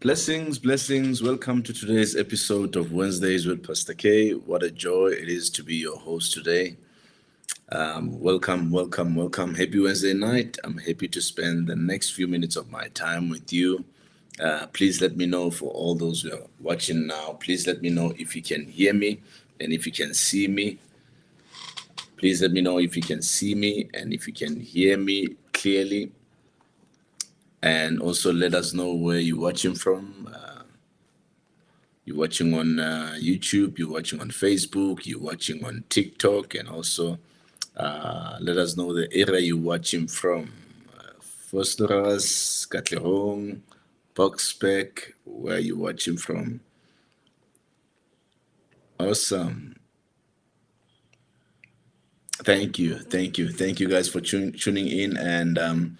Blessings, blessings. Welcome to today's episode of Wednesdays with Pastor K. What a joy it is to be your host today. Welcome, welcome, welcome. Happy Wednesday night. I'm happy to spend the next few minutes of my time with you. Please let me know for all those who are watching now. Please let me know if you can hear me and if you can see me. Please let me know if you can see me and if you can hear me clearly. And also let us know where you're watching from. You're watching on YouTube, you're watching on Facebook, you're watching on TikTok, and also let us know the area you're watching from. Fosterers, Katlehong, Boxbeck, where you're watching from. Awesome. Thank you, thank you, thank you guys for tuning in, and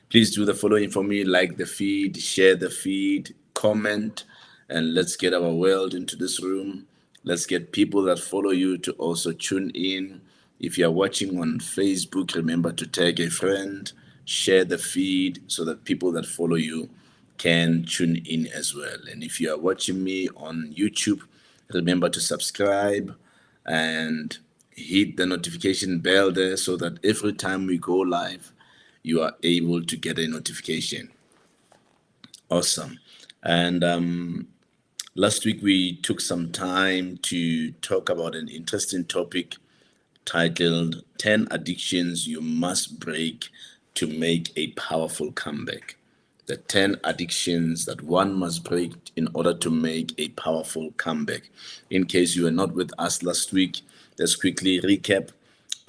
please do the following for me: like the feed, share the feed, comment, and let's get our world into this room. Let's get people that follow you to also tune in. If you are watching on Facebook, remember to tag a friend, share the feed so that people that follow you can tune in as well. And if you are watching me on YouTube, remember to subscribe and hit the notification bell there so that every time we go live, you are able to get a notification. Awesome. And last week we took some time to talk about an interesting topic titled 10 Addictions You Must Break to Make a Powerful Comeback. The 10 addictions that one must break in order to make a powerful comeback. In case you were not with us last week, let's quickly recap.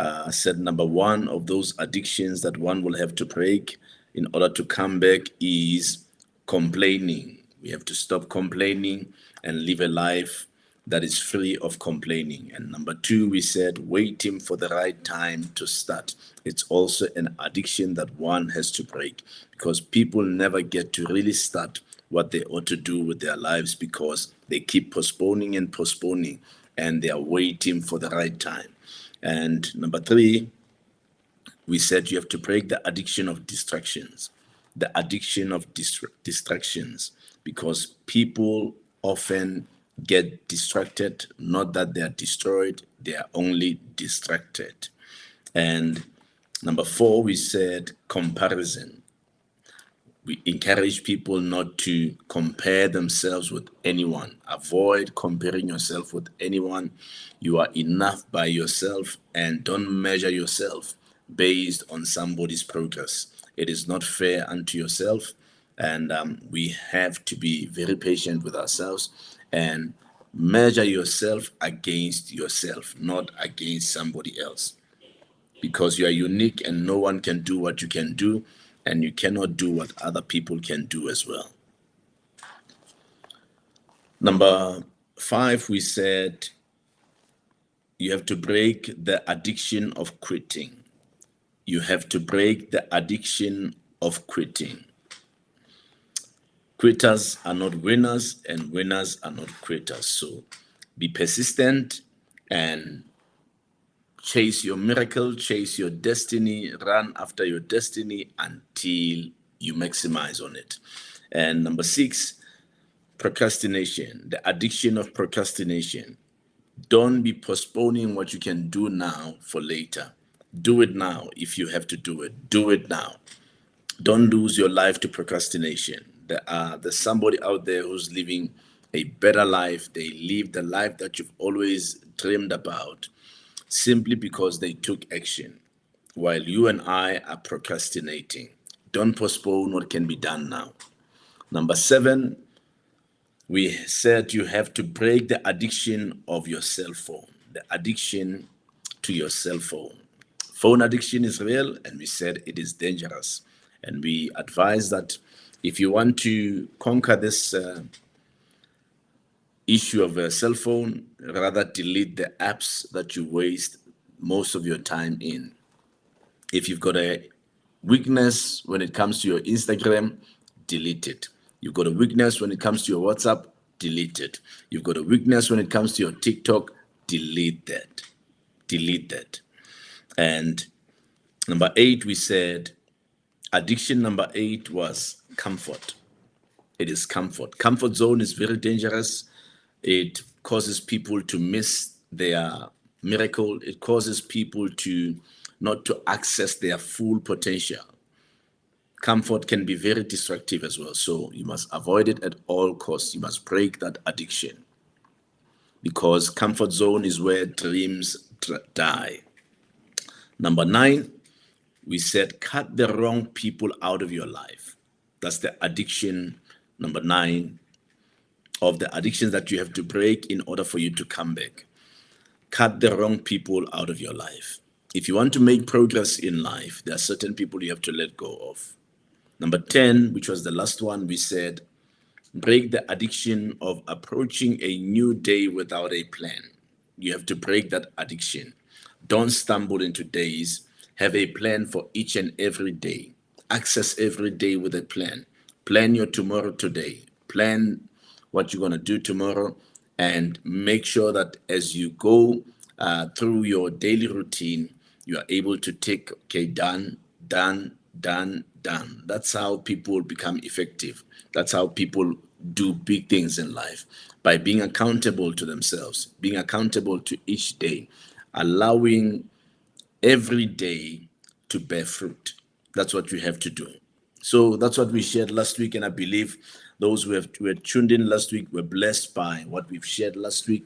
I said number one of those addictions that one will have to break in order to come back is complaining. We have to stop complaining and live a life that is free of complaining. And number two, we said waiting for the right time to start. It's also an addiction that one has to break because people never get to really start what they ought to do with their lives because they keep postponing and postponing and they are waiting for the right time. And number three, we said you have to break the addiction of distractions, the addiction of distractions, because people often get distracted, not that they are destroyed, they are only distracted. And number four, we said comparison. We encourage people not to compare themselves with anyone. Avoid comparing yourself with anyone. You are enough by yourself and don't measure yourself based on somebody's progress. It is not fair unto yourself. And we have to be very patient with ourselves and measure yourself against yourself, not against somebody else. Because you are unique and no one can do what you can do, and you cannot do what other people can do as well. Number five, we said you have to break the addiction of quitting. You have to break the addiction of quitting. Quitters are not winners, and winners are not quitters. So be persistent and chase your miracle, chase your destiny, run after your destiny until you maximize on it. And number six, procrastination, the addiction of procrastination. Don't be postponing what you can do now for later. Do it now. If you have to do it, do it now. Don't lose your life to procrastination. There's somebody out there who's living a better life. They live the life that you've always dreamed about simply because they took action, while you and I are procrastinating. Don't postpone what can be done now. Number seven, we said you have to break the addiction of your cell phone, the addiction to your cell phone. Phone addiction is real, and we said it is dangerous. And we advise that if you want to conquer this issue of a cell phone, rather delete the apps that you waste most of your time in. If you've got a weakness when it comes to your Instagram, delete it. You've got a weakness when it comes to your WhatsApp, delete it. You've got a weakness when it comes to your TikTok, delete that. Delete that. And number eight, we said addiction number eight was comfort. It is comfort. Comfort zone is very dangerous. It causes people to miss their miracle. It causes people to not to access their full potential. Comfort can be very destructive as well. So you must avoid it at all costs. You must break that addiction, because comfort zone is where dreams die. Number 9, we said cut the wrong people out of your life. That's the addiction, number 9, of the addictions that you have to break in order for you to come back. Cut the wrong people out of your life. If you want to make progress in life, there are certain people you have to let go of. Number 10, which was the last one, we said break the addiction of approaching a new day without a plan. You have to break that addiction. Don't stumble into days. Have a plan for each and every day. Access every day with a plan. Plan your tomorrow today. Plan what you're going to do tomorrow, and make sure that as you go through your daily routine, you are able to take, okay, done, done, done, done. That's how people become effective. That's how people do big things in life, by being accountable to themselves, being accountable to each day, allowing every day to bear fruit. That's what we have to do. So that's what we shared last week, and I believe those who were tuned in last week were blessed by what we've shared last week.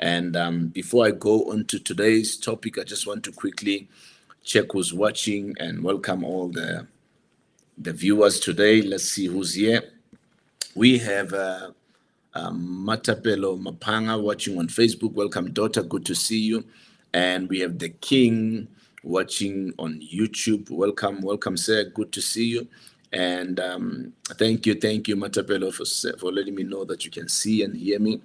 And before I go on to today's topic, I just want to quickly check who's watching and welcome all the viewers today. Let's see who's here. We have Matapelo Mapanga watching on Facebook. Welcome, daughter. Good to see you. And we have the King watching on YouTube. Welcome, sir. Good to see you. And thank you, Matapelo, for letting me know that you can see and hear me.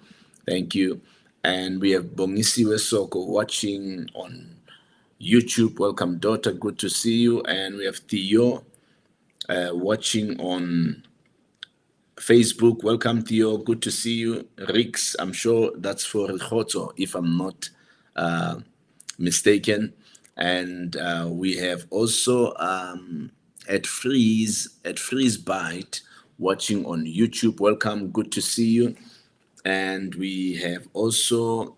Thank you. And we have Bongisiwe Soko watching on YouTube. Welcome, daughter. Good to see you. And we have Theo watching on Facebook. Welcome, Theo. Good to see you. Rix, I'm sure that's for Rikhotso, if I'm not mistaken. And we have also at Freeze Bite watching on YouTube. Welcome. Good to see you. And we have also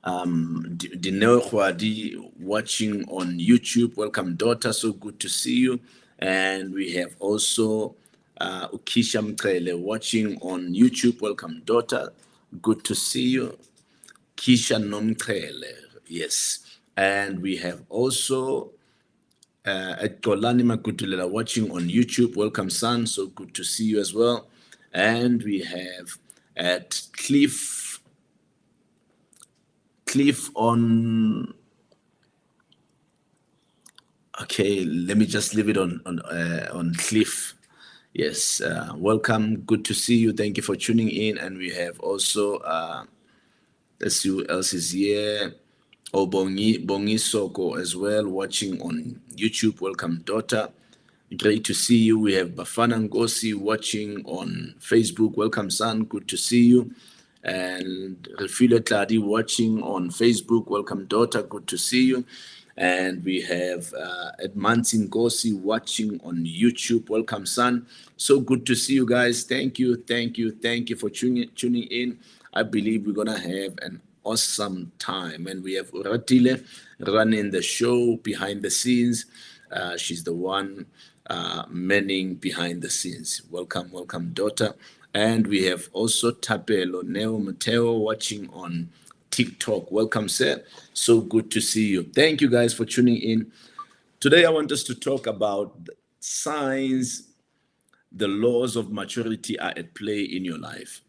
Dineo Khwadi watching on YouTube. Welcome, daughter. So good to see you. And we have also Ukisha Mkrele watching on YouTube. Welcome, daughter. Good to see you. Kisha Nomkrele. Yes. And we have also at Golani Makutulela watching on YouTube. Welcome, son. So good to see you as well. And we have at Cliff on. Okay, let me just leave it on Cliff. Yes, welcome. Good to see you. Thank you for tuning in. And we have also let's see who else is here. Oh, Bongi Soko as well, watching on YouTube. Welcome, daughter. Great to see you. We have Bafana Ngosi watching on Facebook. Welcome, son. Good to see you. And Refile Tladi watching on Facebook. Welcome, daughter. Good to see you. And we have Edmansi Ngosi watching on YouTube. Welcome, son. So good to see you guys. Thank you for tuning in. I believe we're gonna have an awesome time. And we have Uratile running the show behind the scenes. She's the one manning behind the scenes. Welcome, daughter. And we have also Tapelo Neo Mateo watching on TikTok. Welcome, sir. So good to see you. Thank you guys for tuning in. Today I want us to talk about signs the laws of maturity are at play in your life.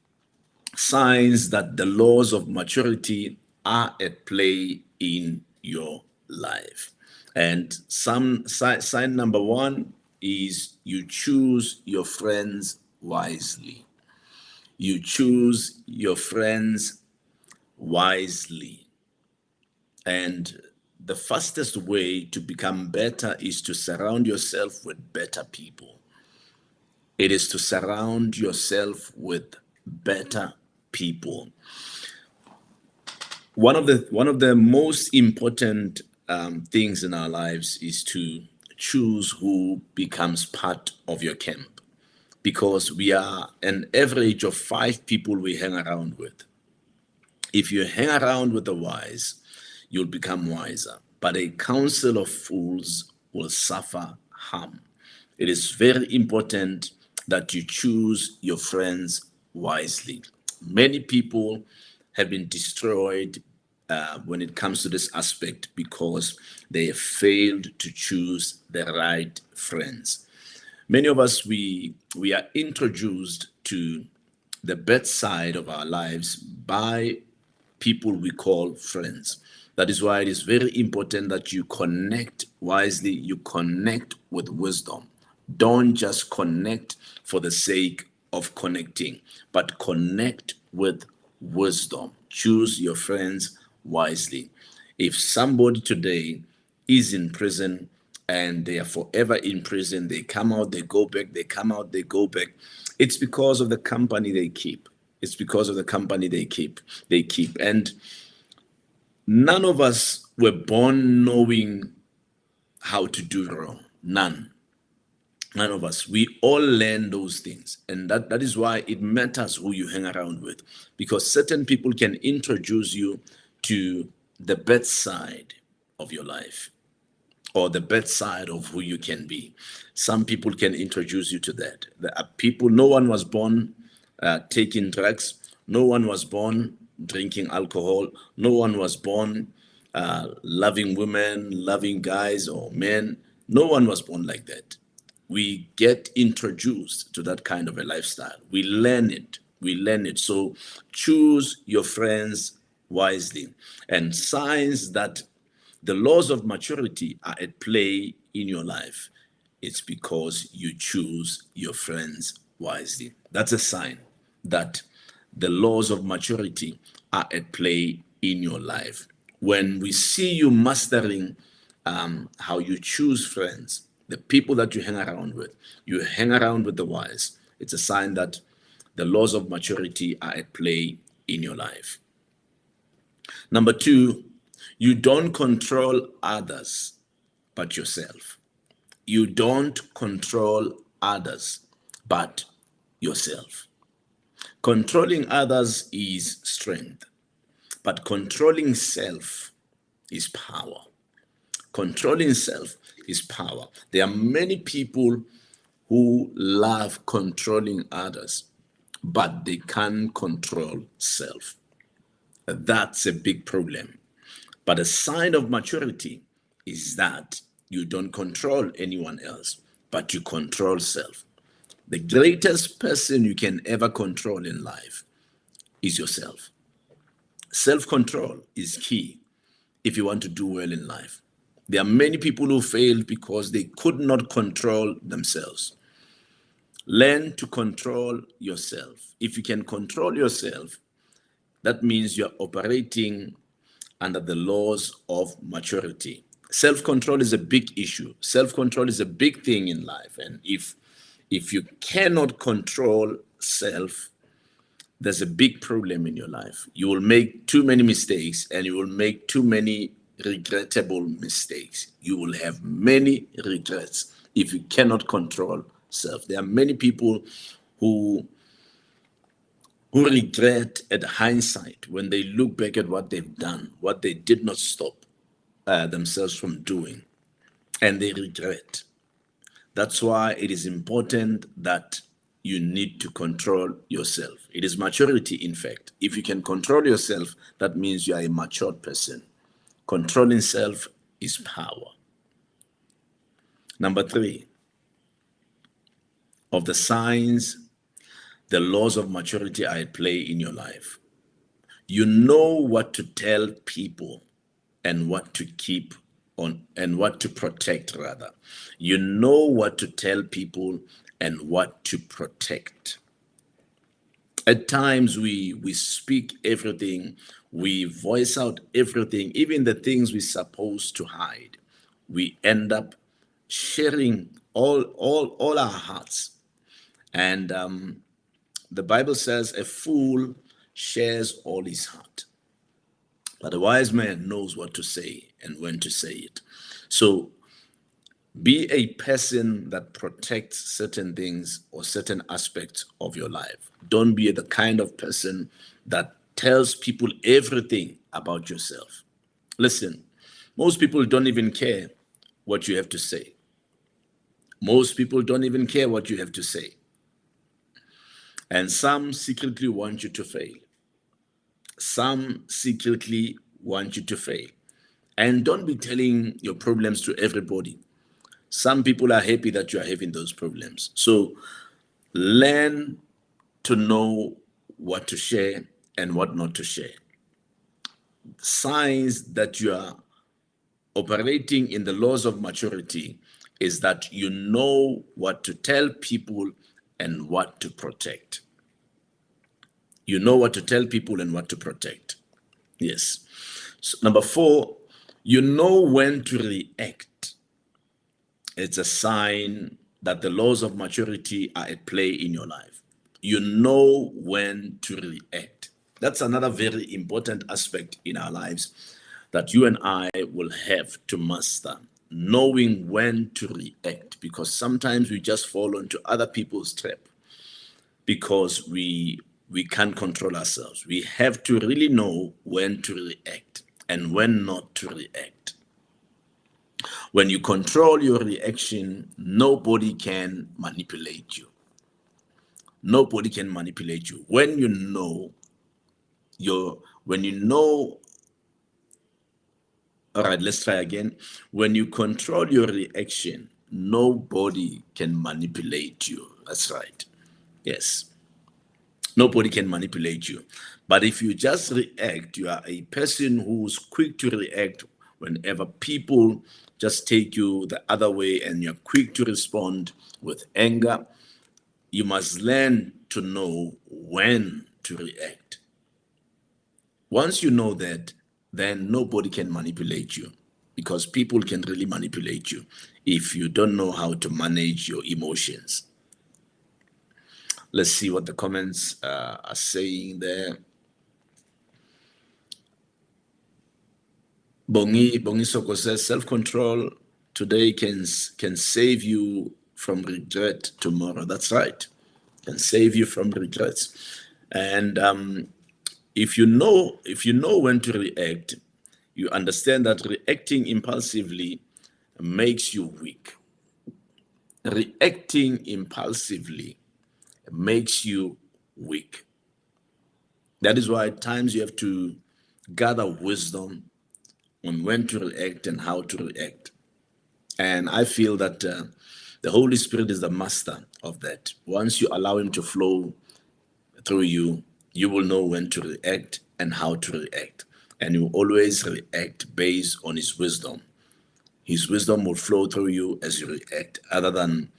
Signs that the laws of maturity are at play in your life. And sign number 1 is you choose your friends wisely. You choose your friends wisely. And the fastest way to become better is to surround yourself with better people. It is to surround yourself with better people. One of the most important things in our lives is to choose who becomes part of your camp. because we are an average of 5 people we hang around with. If you hang around with the wise, you'll become wiser. But a council of fools will suffer harm. It is very important that you choose your friends wisely. Many people have been destroyed when it comes to this aspect because they have failed to choose the right friends. Many of us, we are introduced to the bedside of our lives by people we call friends. That is why it is very important that you connect wisely, you connect with wisdom. Don't just connect for the sake of connecting, but connect with wisdom. Choose your friends wisely. If somebody today is in prison and they are forever in prison, they come out, they go back, they come out, they go back, it's because of the company they keep. It's because of the company they keep. And none of us were born knowing how to do wrong. None of us. We all learn those things. And that is why it matters who you hang around with. Because certain people can introduce you to the bedside of your life, or the bedside of who you can be. Some people can introduce you to that. There are people, no one was born taking drugs. No one was born drinking alcohol. No one was born loving women, loving guys or men. No one was born like that. We get introduced to that kind of a lifestyle. We learn it. So choose your friends wisely. And signs that the laws of maturity are at play in your life, it's because you choose your friends wisely. That's a sign that the laws of maturity are at play in your life. When we see you mastering how you choose friends, the people that you hang around with the wise, it's a sign that the laws of maturity are at play in your life. Number two, you don't control others but yourself. You don't control others but yourself. Controlling others is strength, but controlling self is power. Controlling self is power. There are many people who love controlling others, but they can't control self. That's a big problem. But a sign of maturity is that you don't control anyone else, but you control self. The greatest person you can ever control in life is yourself. Self-control is key if you want to do well in life. There are many people who failed because they could not control themselves. Learn to control yourself. If you can control yourself, that means you're operating under the laws of maturity. Self-control is a big issue. Self-control is a big thing in life. And if you cannot control self, there's a big problem in your life. You will make too many mistakes, and you will make too many regrettable mistakes. You will have many regrets if you cannot control self. There are many people who regret at hindsight when they look back at what they've done, what they did not stop themselves from doing, and they regret. That's why it is important that you need to control yourself. It is maturity, in fact. If you can control yourself, that means you are a matured person. Controlling self is power. Number three, of the signs, the laws of maturity are at play in your life. You know what to tell people and what to keep on, and what to protect, rather. You know what to tell people and what to protect. At times we speak everything, we voice out everything, even the things we're supposed to hide. We end up sharing all our hearts. And the Bible says a fool shares all his heart, but a wise man knows what to say and when to say it. So Be a person that protects certain things or certain aspects of your life. Don't be the kind of person that tells people everything about yourself. Listen, most people don't even care what you have to say. Most people don't even care what you have to say. And some secretly want you to fail. Some secretly want you to fail. And don't be telling your problems to everybody. Some people are happy that you are having those problems. So learn to know what to share and what not to share. Signs that you are operating in the laws of maturity is that you know what to tell people and what to protect. You know what to tell people and what to protect. Yes. So number 4, you know when to react. It's a sign that the laws of maturity are at play in your life. You know when to react. That's another very important aspect in our lives that you and I will have to master, knowing when to react, because sometimes we just fall into other people's trap because we can't control ourselves. We have to really know when to react and when not to react. When you control your reaction, nobody can manipulate you. Nobody can manipulate you. When you know all right, let's try again. When you control your reaction, nobody can manipulate you. That's right. Yes. Nobody can manipulate you. But if you just react, you are a person who's quick to react whenever people just take you the other way and you're quick to respond with anger. You must learn to know when to react. Once you know that, then nobody can manipulate you, because people can really manipulate you if you don't know how to manage your emotions. Let's see what the comments are saying there. Bongi Soko says self-control today can save you from regret tomorrow. That's right. Can save you from regrets. And if you know when to react, you understand that reacting impulsively makes you weak. Reacting impulsively makes you weak. That is why at times you have to gather wisdom on when to react and how to react. And I feel that the Holy Spirit is the master of that. Once you allow Him to flow through you, you will know when to react and how to react. And you always react based on His wisdom. His wisdom will flow through you as you react, other than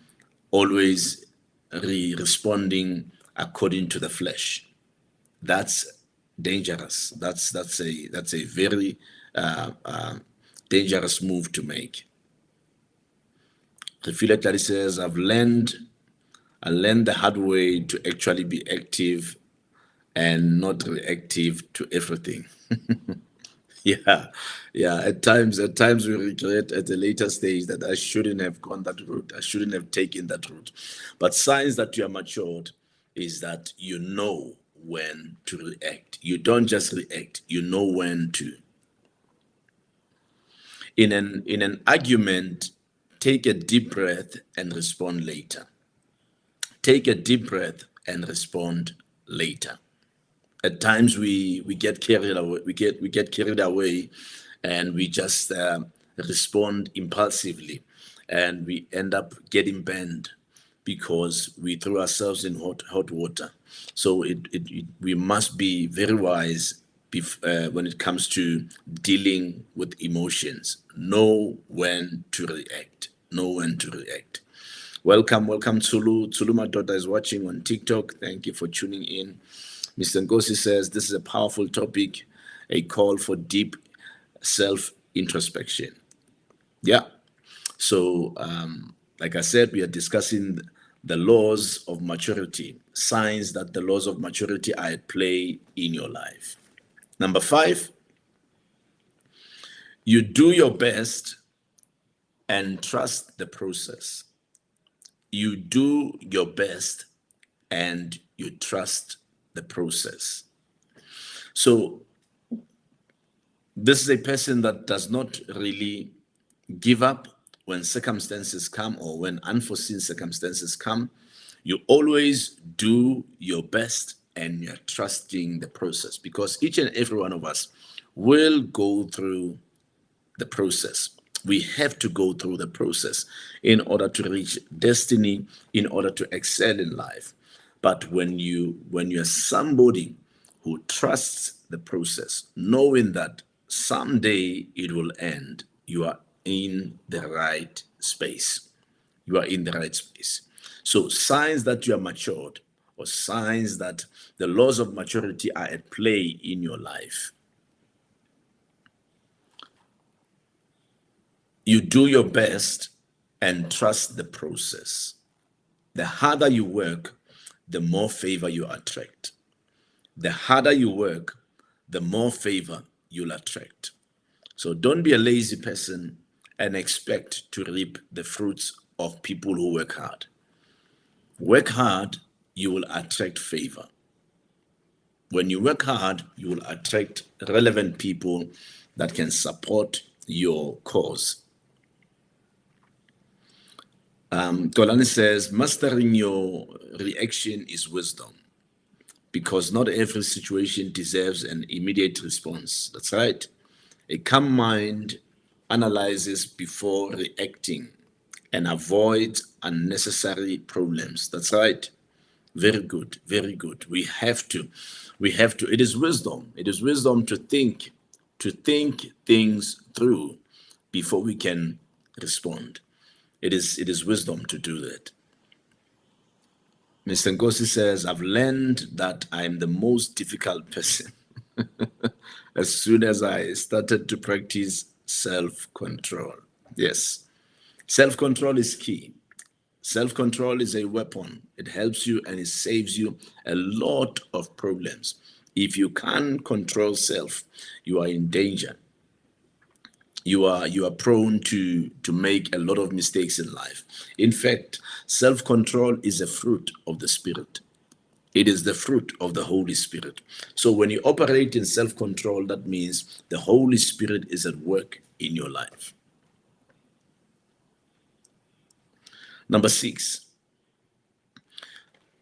always responding according to the flesh. That's dangerous. That's a very dangerous move to make. Refilatory says, I learned the hard way to actually be active and not reactive to everything. Yeah. At times we regret at a later stage that I shouldn't have gone that route. I shouldn't have taken that route. But signs that you are matured is that you know when to react. You don't just react, you know when to. In an argument, take a deep breath and respond later. Take a deep breath and respond later. At times we get carried away. We get carried away, and we just respond impulsively, and we end up getting burned because we threw ourselves in hot water. So we must be very wise when it comes to dealing with emotions. Know when to react. Know when to react. Welcome, Tsulu. Tsulu, my daughter, is watching on TikTok. Thank you for tuning in. Mr. Ngosi says, this is a powerful topic, a call for deep self-introspection. Yeah. So, like I said, we are discussing the laws of maturity, signs that the laws of maturity are at play in your life. Number 5, you do your best and trust the process. You do your best and you trust the process. So this is a person that does not really give up when circumstances come or when unforeseen circumstances come. You always do your best and you're trusting the process, because each and every one of us will go through the process. We have to go through the process in order to reach destiny, in order to excel in life. But when you're somebody who trusts the process, knowing that someday it will end, you are in the right space. You are in the right space. So signs that you are matured, or signs that the laws of maturity are at play in your life. You do your best and trust the process. The harder you work, the more favor you attract. The harder you work, the more favor you'll attract. So don't be a lazy person and expect to reap the fruits of people who work hard. Work hard, you will attract favor. When you work hard, you will attract relevant people that can support your cause. Tolani says, mastering your reaction is wisdom, because not every situation deserves an immediate response. That's right. A calm mind analyzes before reacting and avoids unnecessary problems. That's right. Very good, very good. We have to. It is wisdom. It is wisdom to think things through before we can respond. It is wisdom to do that. Mr. Ngosi says, I've learned that I'm the most difficult person as soon as I started to practice self-control. Yes, self-control is key. Self-control is a weapon. It helps you and it saves you a lot of problems. If you can't control self, you are in danger. You are prone to make a lot of mistakes in life. In fact, self-control is a fruit of the Spirit. It is the fruit of the Holy Spirit. So when you operate in self-control, that means the Holy Spirit is at work in your life. Number 6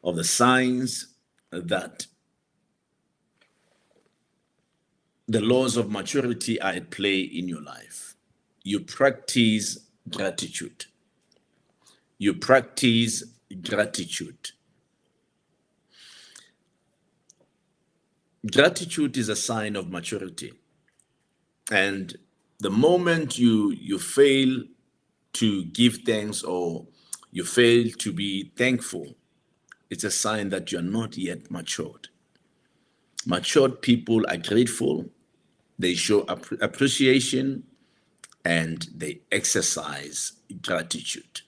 of the signs that the laws of maturity are at play in your life. You practice gratitude. You practice gratitude. Gratitude is a sign of maturity. And the moment you fail to give thanks, or you fail to be thankful, it's a sign that you're not yet matured. Matured people are grateful, they show appreciation, and they exercise gratitude.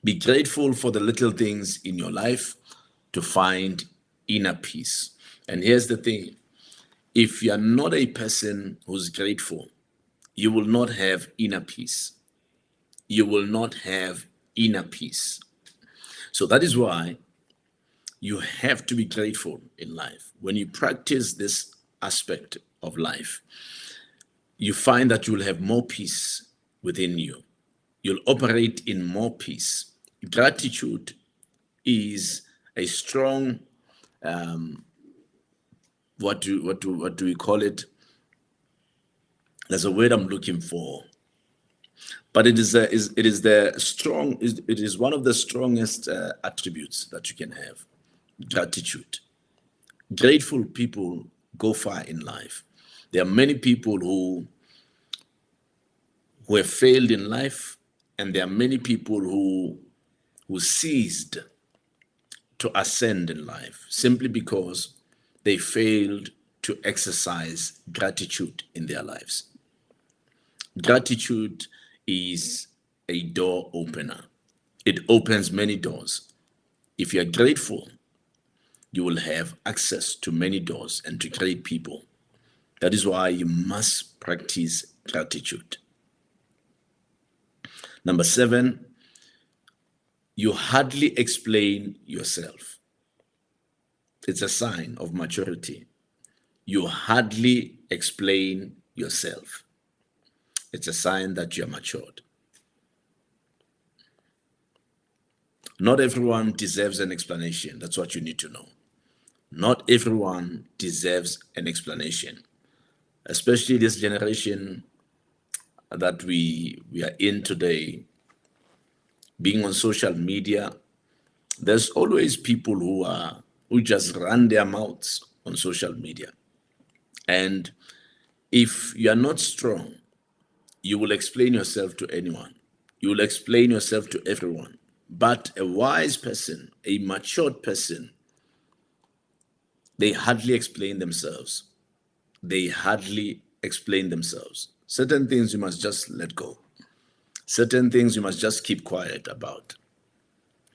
Be grateful for the little things in your life to find inner peace. And here's the thing, if you're not a person who's grateful, you will not have inner peace. You will not have inner peace. So that is why you have to be grateful in life. When you practice this aspect of life, you find that you will have more peace within you. You'll operate in more peace. Gratitude is a strong, what do we call it? There's a word I'm looking for, but it is one of the strongest attributes that you can have. Gratitude. Grateful people go far in life. There are many people who have failed in life, and there are many people who ceased to ascend in life simply because they failed to exercise gratitude in their lives. Gratitude is a door opener. It opens many doors. If you are grateful, you will have access to many doors and to great people. That is why you must practice gratitude. Number 7, you hardly explain yourself. It's a sign of maturity. You hardly explain yourself. It's a sign that you're matured. Not everyone deserves an explanation. That's what you need to know. Not everyone deserves an explanation, especially this generation that we are in today. Being on social media, there's always people who just run their mouths on social media. And if you are not strong, you will explain yourself to anyone. You will explain yourself to everyone. But a wise person, a matured person, they hardly explain themselves. They hardly explain themselves. Certain things you must just let go. Certain things you must just keep quiet about.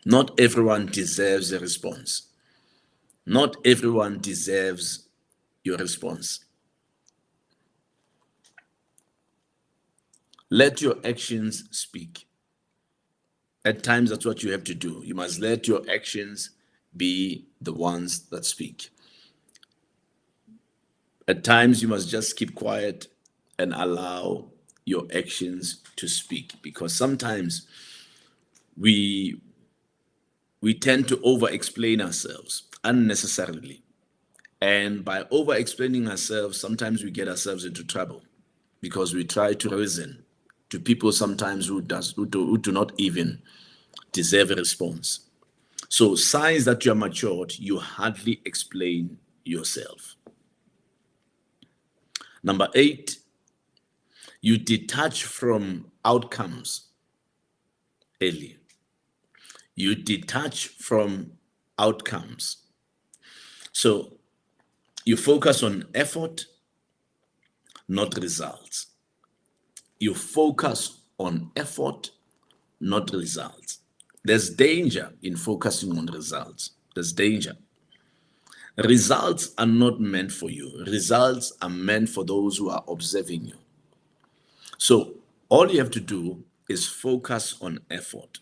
Not everyone deserves a response. Not everyone deserves your response. Let your actions speak. At times, that's what you have to do. You must let your actions be the ones that speak. At times, you must just keep quiet and allow your actions to speak, because sometimes we tend to over-explain ourselves unnecessarily. And by over-explaining ourselves, sometimes we get ourselves into trouble because we try to reason to people sometimes who do not even deserve a response. So signs that you're matured, you hardly explain yourself. Number 8, you detach from outcomes early. You detach from outcomes. So you focus on effort, not results. You focus on effort, not results. There's danger in focusing on results. There's danger. Results are not meant for you. Results are meant for those who are observing you. So all you have to do is focus on effort,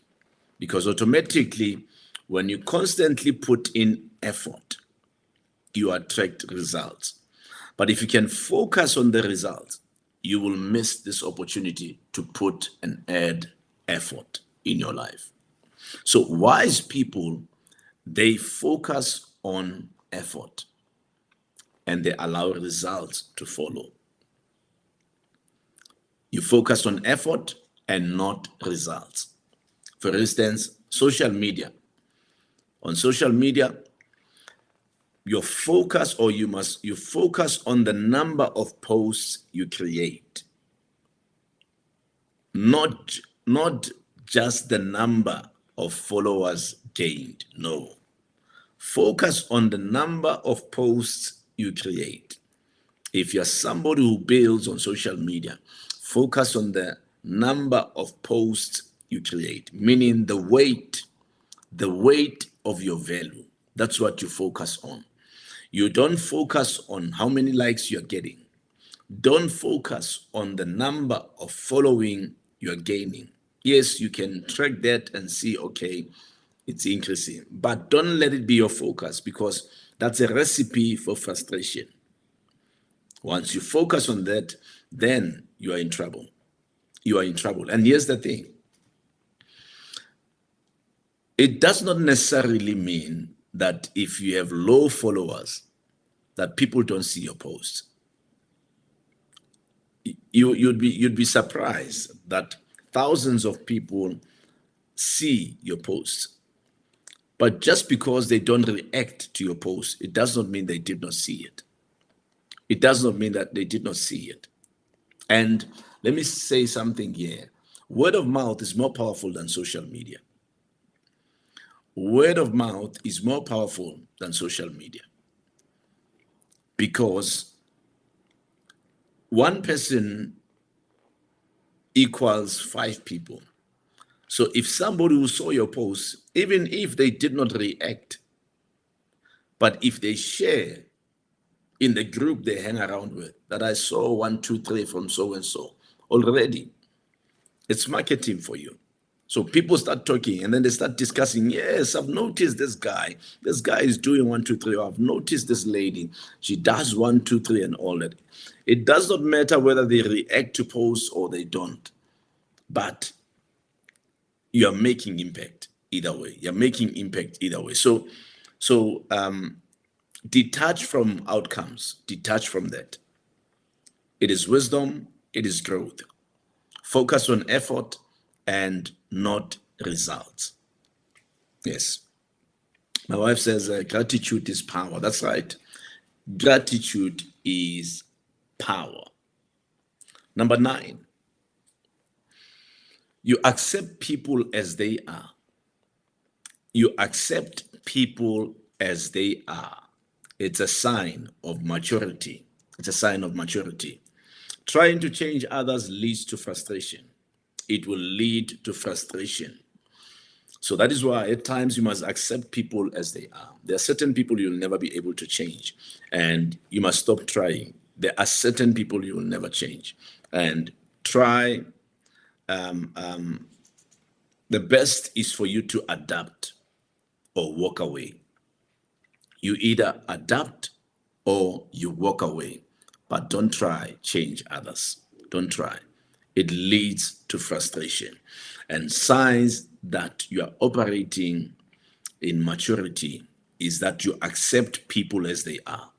because automatically, when you constantly put in effort, you attract results. But if you can focus on the results, you will miss this opportunity to put and add effort in your life. So wise people, they focus on effort and they allow results to follow. You focus on effort and not results. For instance, social media. On social media, you focus on the number of posts you create, not just the number of followers gained. No, focus on the number of posts you create. If you're somebody who builds on social media, focus on the number of posts you create, meaning the weight of your value. That's what you focus on. You don't focus on how many likes you're getting. Don't focus on the number of following you're gaining. Yes, you can track that and see, okay, it's increasing, but don't let it be your focus, because that's a recipe for frustration. Once you focus on that, then you are in trouble. You are in trouble. And here's the thing. It does not necessarily mean that if you have low followers, that people don't see your posts. You'd be surprised that thousands of people see your posts. But just because they don't react to your post, it does not mean they did not see it. It does not mean that they did not see it. And let me say something here. Word of mouth is more powerful than social media. Word of mouth is more powerful than social media, because one person equals 5 people. So if somebody who saw your post, even if they did not react, but if they share in the group they hang around with, that I saw 1, 2, 3 from so and so, already it's marketing for you. So people start talking and then they start discussing. Yes, I've noticed this guy. This guy is doing one, two, three. I've noticed this lady. She does one, two, three, and all that. It does not matter whether they react to posts or they don't, but you are making impact either way. You're making impact either way. So detach from outcomes. Detach from that. It is wisdom. It is growth. Focus on effort and not results. Yes. My wife says gratitude is power. That's right. Gratitude is power. Number 9, you accept people as they are. You accept people as they are. It's a sign of maturity. It's a sign of maturity. Trying to change others leads to frustration. It will lead to frustration. So that is why at times you must accept people as they are. There are certain people you'll never be able to change, and you must stop trying. There are certain people you will never change, and try. The best is for you to adapt or walk away. You either adapt or you walk away, but don't try change others. Don't try. It leads to frustration. And signs that you are operating in maturity is that you accept people as they are.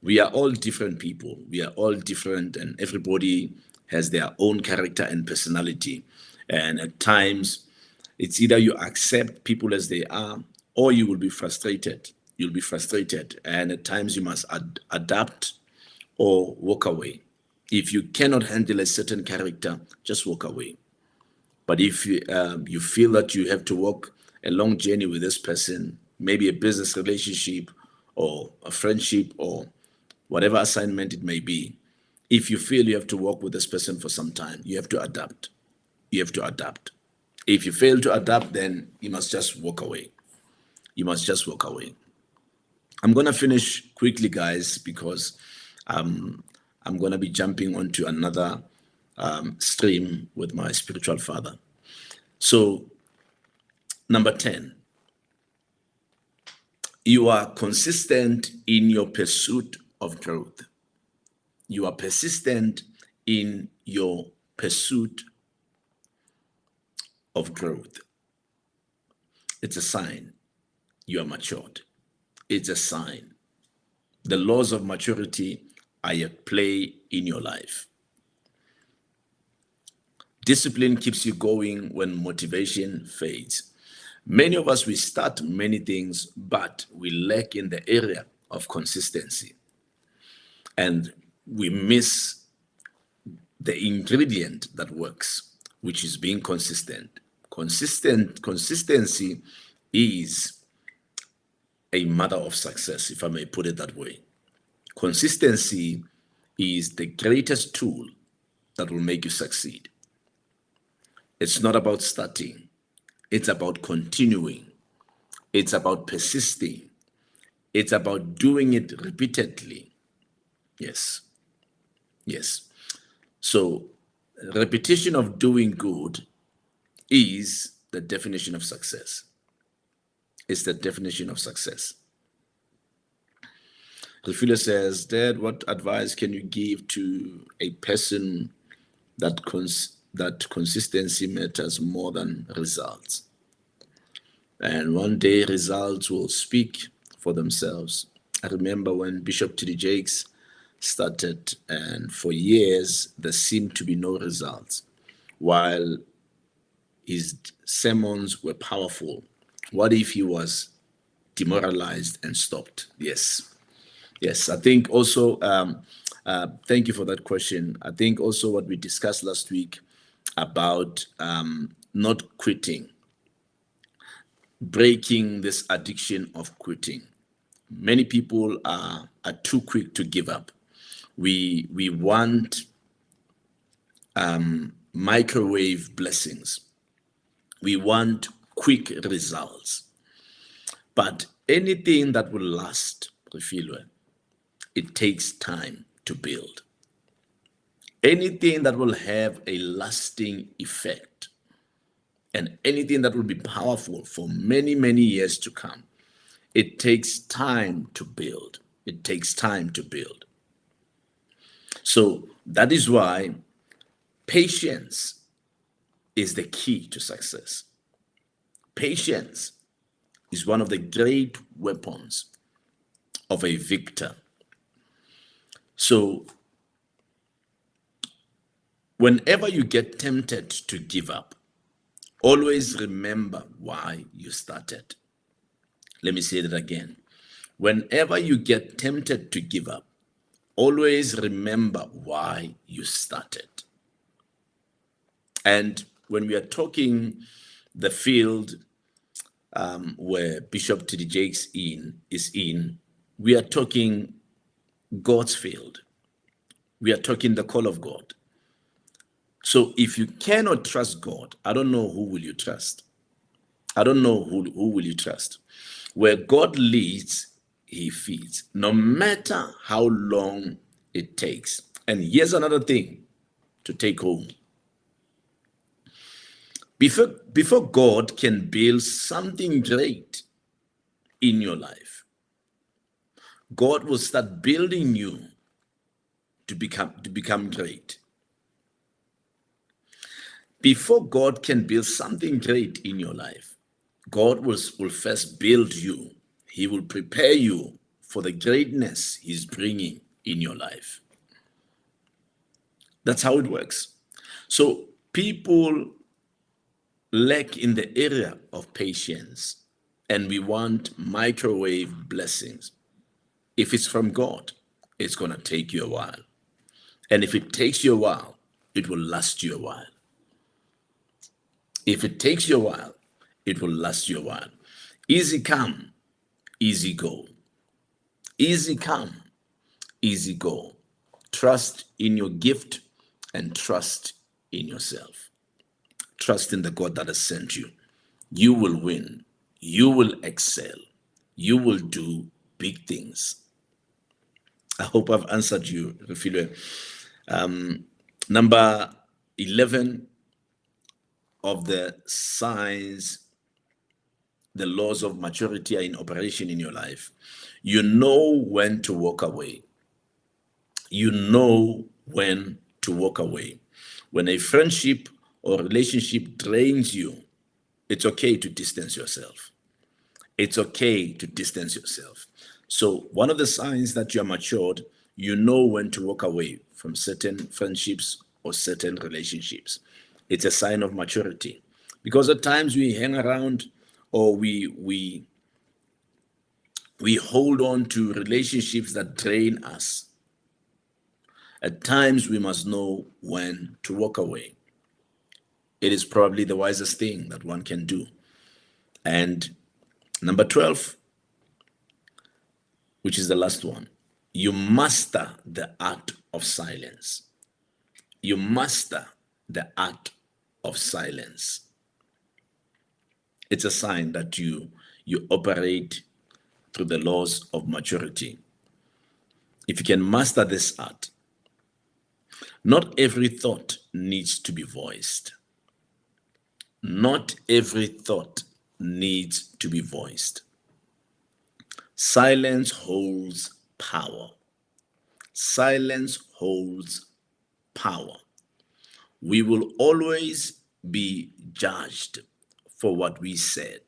We are all different people. We are all different, and everybody has their own character and personality. And at times, it's either you accept people as they are or you will be frustrated. You'll be frustrated. And at times, you must adapt or walk away. If you cannot handle a certain character, just walk away. But if you feel that you have to walk a long journey with this person, maybe a business relationship or a friendship or whatever assignment it may be, if you feel you have to work with this person for some time, you have to adapt. You have to adapt. If you fail to adapt, then you must just walk away. You must just walk away. I'm going to finish quickly, guys, because I'm going to be jumping onto another stream with my spiritual father. So, number 10, you are consistent in your pursuit of growth. You are persistent in your pursuit of growth. It's a sign you are matured. It's a sign. The laws of maturity are at play in your life. Discipline keeps you going when motivation fades. Many of us, we start many things, but we lack in the area of consistency. And we miss the ingredient that works, which is being consistent. Consistency is a mother of success, if I may put it that way. Consistency is the greatest tool that will make you succeed. It's not about starting. It's about continuing. It's about persisting. It's about doing it repeatedly. Yes. Yes. So, repetition of doing good is the definition of success. It's the definition of success. Refila says, Dad, what advice can you give to a person that consistency matters more than results? And one day results will speak for themselves. I remember when Bishop T.D. Jakes started, and for years there seemed to be no results, while his sermons were powerful. What if he was demoralized and stopped? Yes. I think also, thank you for that question. I think also what we discussed last week about not quitting, breaking this addiction of quitting. Many people are too quick to give up. We want microwave blessings. We want quick results. But anything that will last, it takes time to build. Anything that will have a lasting effect and anything that will be powerful for many, many years to come, it takes time to build. It takes time to build. So that is why patience is the key to success. Patience is one of the great weapons of a victor. So whenever you get tempted to give up, always remember why you started. Let me say that again. Whenever you get tempted to give up, always remember why you started. And when we are talking the field where Bishop T.D. Jakes is in, we are talking God's field. We are talking the call of God. So if you cannot trust God, I don't know who will you trust. I don't know who will you trust. Where God leads, he feeds, no matter how long it takes. And here's another thing to take home. Before God can build something great in your life, God will start building you to become great. Before God can build something great in your life, God will first build you. He will prepare you for the greatness he's bringing in your life. That's how it works. So people lack in the area of patience, and we want microwave blessings. If it's from God, it's going to take you a while. And if it takes you a while, it will last you a while. If it takes you a while, it will last you a while. Easy come, easy go. Easy come, easy go. Trust in your gift and trust in yourself. Trust in the God that has sent you. You will win. You will excel. You will do big things. I hope I've answered you, Refilwe. Number 11 of the signs, the laws of maturity are in operation in your life. You know when to walk away. You know when to walk away. When a friendship or relationship drains you, it's okay to distance yourself. It's okay to distance yourself. So one of the signs that you're matured, you know when to walk away from certain friendships or certain relationships. It's a sign of maturity. Because at times we hang around or we hold on to relationships that drain us. At times we must know when to walk away. It is probably the wisest thing that one can do. And number 12, which is the last one, you master the art of silence. You master the art of silence. It's a sign that you operate through the laws of maturity. If you can master this art, not every thought needs to be voiced. Not every thought needs to be voiced. Silence holds power. Silence holds power. We will always be judged for what we said,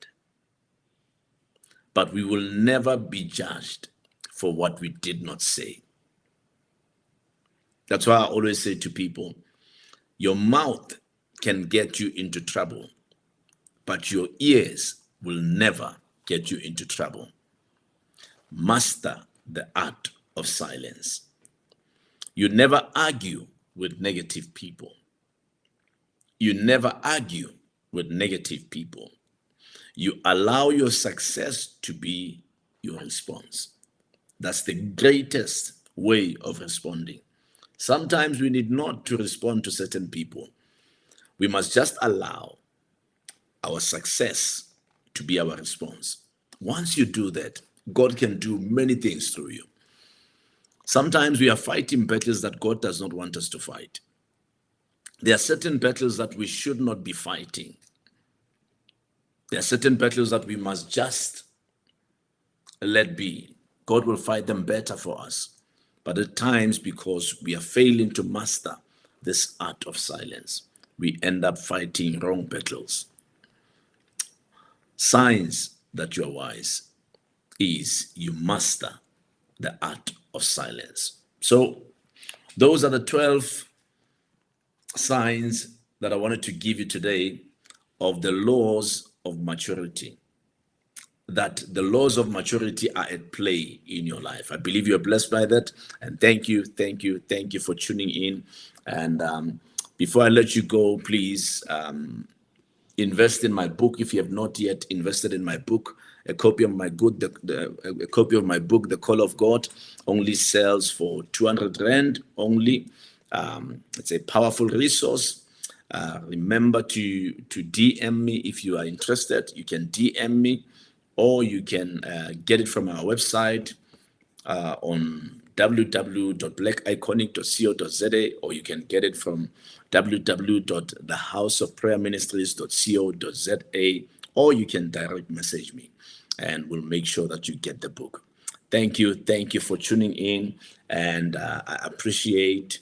but we will never be judged for what we did not say. That's why I always say to people, your mouth can get you into trouble, but your ears will never get you into trouble. Master the art of silence. You never argue with negative people. You never argue with negative people. You allow your success to be your response. That's the greatest way of responding. Sometimes we need not to respond to certain people. We must just allow our success to be our response. Once you do that, God can do many things through you. Sometimes we are fighting battles that God does not want us to fight. There are certain battles that we should not be fighting. There are certain battles that we must just let be. God will fight them better for us. But at times, because we are failing to master this art of silence, we end up fighting wrong battles. Signs that you are wise is you master the art of silence. So, those are the 12 signs that I wanted to give you today of the laws of maturity. That the laws of maturity are at play in your life. I believe you're blessed by that. And thank you for tuning in. And before I let you go, please invest in my book if you have not yet invested in my book. A copy of my book, The Call of God, only sells for 200 Rand only. It's a powerful resource. Remember to DM me if you are interested. You can DM me, or you can get it from our website on www.blackiconic.co.za, or you can get it from www.thehouseofprayerministries.co.za, or you can direct message me and we'll make sure that you get the book. Thank you for tuning in, and I appreciate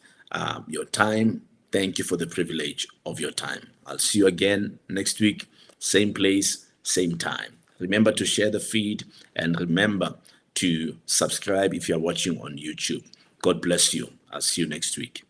your time. Thank you for the privilege of your time. I'll see you again next week, same place, same time. Remember to share the feed, and remember to subscribe if you're watching on YouTube. God bless you. I'll see you next week.